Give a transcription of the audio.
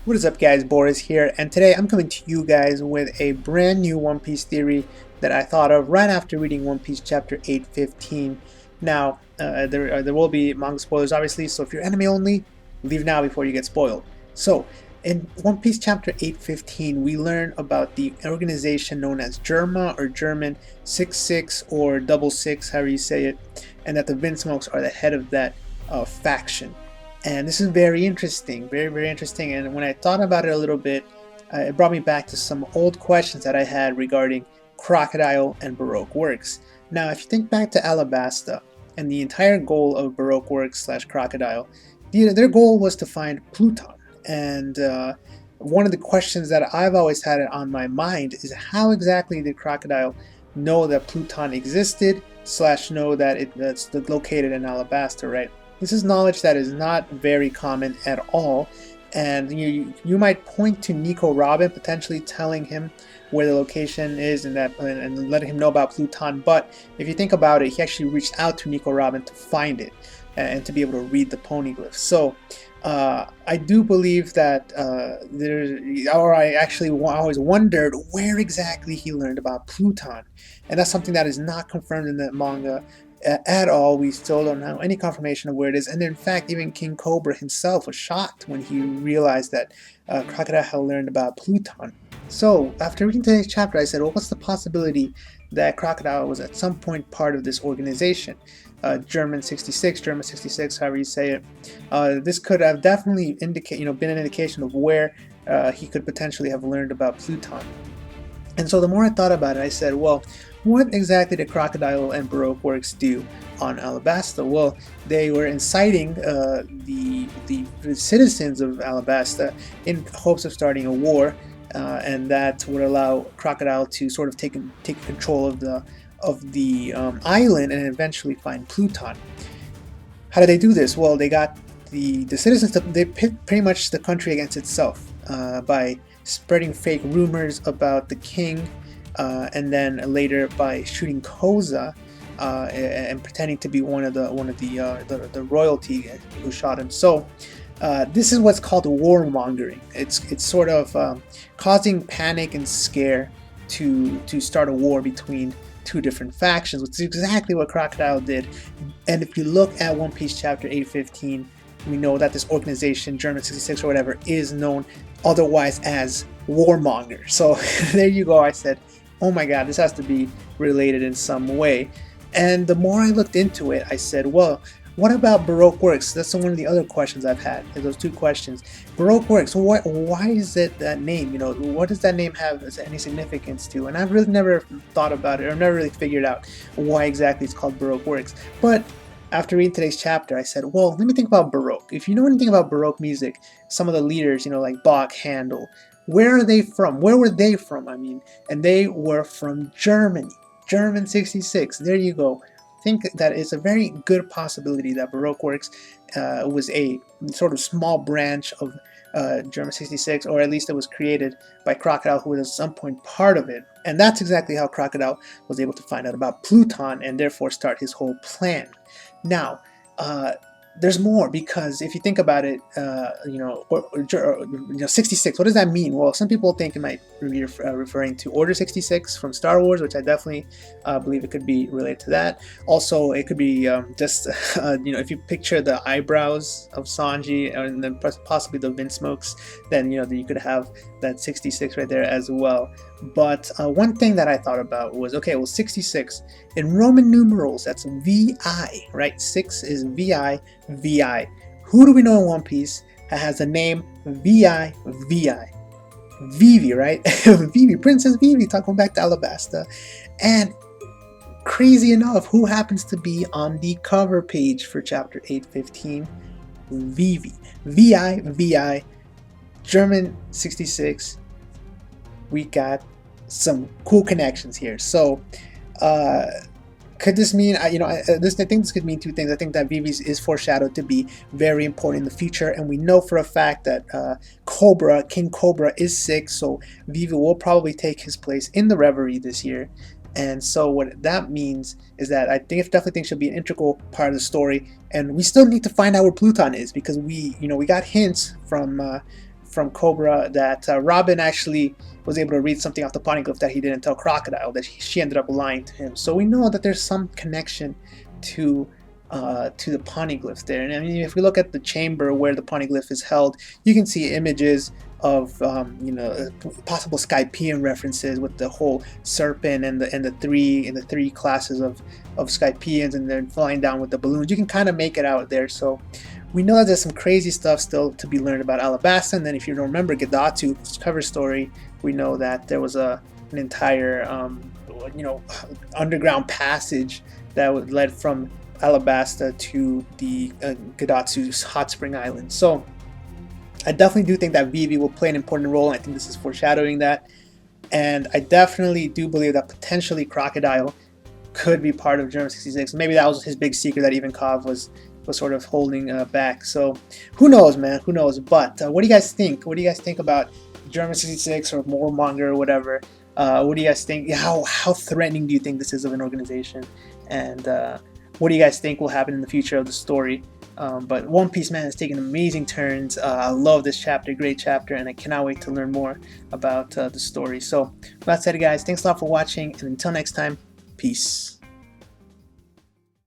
What is up, guys? Boris here, and today I'm coming to you guys with a brand new One Piece theory that I thought of right after reading One Piece chapter 815. Now, there will be manga spoilers, obviously, so if you're anime only, leave now before you get spoiled. So, in One Piece chapter 815, we learn about the organization known as Germa, or German 66, or double six, however you say it, and that the Vinsmokes are the head of that faction. And this is very interesting, very interesting. And when I thought about it a little bit, it brought me back to some old questions that I had regarding Crocodile and Baroque works. Now, if you think back to Alabasta and the entire goal of Baroque works slash Crocodile, their goal was to find Pluton. And one of the questions that I've always had on my mind is how exactly did Crocodile know that Pluton existed slash know that that's located in Alabasta, right? This is knowledge that is not very common at all, and you might point to Nico Robin potentially telling him where the location is and letting him know about Pluton. But if you think about it, he actually reached out to Nico Robin to find it and to be able to read the poneglyphs. So I do believe that I always wondered where exactly he learned about Pluton, and that's something that is not confirmed in the manga at all. We still don't have any confirmation of where it is, and in fact even King Cobra himself was shocked when he realized that Crocodile had learned about Pluton. So after reading today's chapter, I said, well, what's the possibility that Crocodile was at some point part of this organization? German 66, however you say it. This could have definitely been an indication of where he could potentially have learned about Pluton. And so the more I thought about it, I said, well, what exactly did Crocodile and Baroque works do on Alabasta? Well, they were inciting the citizens of Alabasta in hopes of starting a war, and that would allow Crocodile to sort of take control of the island and eventually find Pluton. How did they do this? Well, they got the citizens they pit pretty much the country against itself by spreading fake rumors about the king, and then later by shooting Koza and pretending to be one of the royalty who shot him. So this is what's called warmongering. It's sort of causing panic and scare to start a war between two different factions, which is exactly what Crocodile did. And if you look at One Piece chapter 815, we know that this organization, German 66 or whatever, is known otherwise as Warmonger. So there you go. I said, oh my god, this has to be related in some way. And the more I looked into it, I said, well, what about Baroque works? That's one of the other questions I've had. Those two questions. Baroque works. Why is it that name? What does that name have any significance to? And I've really never thought about it, or never really figured out why exactly it's called Baroque works. But after reading today's chapter, I said, well, let me think about Baroque. If you know anything about Baroque music, some of the leaders, like Bach, Handel, where are they from? Where were they from? I mean, and they were from Germany. German 66. There you go. I think that it's a very good possibility that Baroque works was a sort of small branch of German 66, or at least it was created by Crocodile, who was at some point part of it. And that's exactly how Crocodile was able to find out about Pluton and therefore start his whole plan. Now, there's more, because if you think about it, 66, what does that mean? Well, some people think it might be referring to Order 66 from Star Wars, which I definitely believe it could be related to that. Also, it could be if you picture the eyebrows of Sanji and then possibly the Vinsmokes, then you could have that 66 right there as well. But one thing that I thought about was, okay, well, 66 in Roman numerals, that's VI, right? 6 is VI, VI. Who do we know in One Piece that has the name VI, VI? Vivi, right? Vivi, Princess Vivi, talking back to Alabasta. And crazy enough, who happens to be on the cover page for chapter 815? Vivi. VI, VI, German 66. We got some cool connections here. So could this mean, I think this could mean two things. I think that Vivi is foreshadowed to be very important in the future, and we know for a fact that King Cobra is sick, so Vivi will probably take his place in the Reverie this year. And so what that means is that I definitely think should be an integral part of the story, and we still need to find out where Pluton is, because we got hints from from Cobra that Robin actually was able to read something off the poneglyph that he didn't tell Crocodile, that she ended up lying to him. So we know that there's some connection to the poneglyph there. And I mean, if we look at the chamber where the poneglyph is held, you can see images of possible Skypean references with the whole serpent and the three classes of Skypeans, and then flying down with the balloons. You can kind of make it out there. So we know that there's some crazy stuff still to be learned about Alabasta. And then if you don't remember Gedatsu's cover story, we know that there was an entire underground passage that led from Alabasta to the Gedatsu's hot spring island. So I definitely do think that Vivi will play an important role, and I think this is foreshadowing that. And I definitely do believe that potentially Crocodile could be part of Germa 66. Maybe that was his big secret that Ivankov was sort of holding back. So who knows, man? Who knows? But what do you guys think? What do you guys think about Germa 66 or Warmonger or whatever? What do you guys think? How threatening do you think this is of an organization? And what do you guys think will happen in the future of the story? But One Piece, man, has taken amazing turns. I love this chapter, great chapter, and I cannot wait to learn more about the story. So with that said, guys, thanks a lot for watching, and until next time, peace.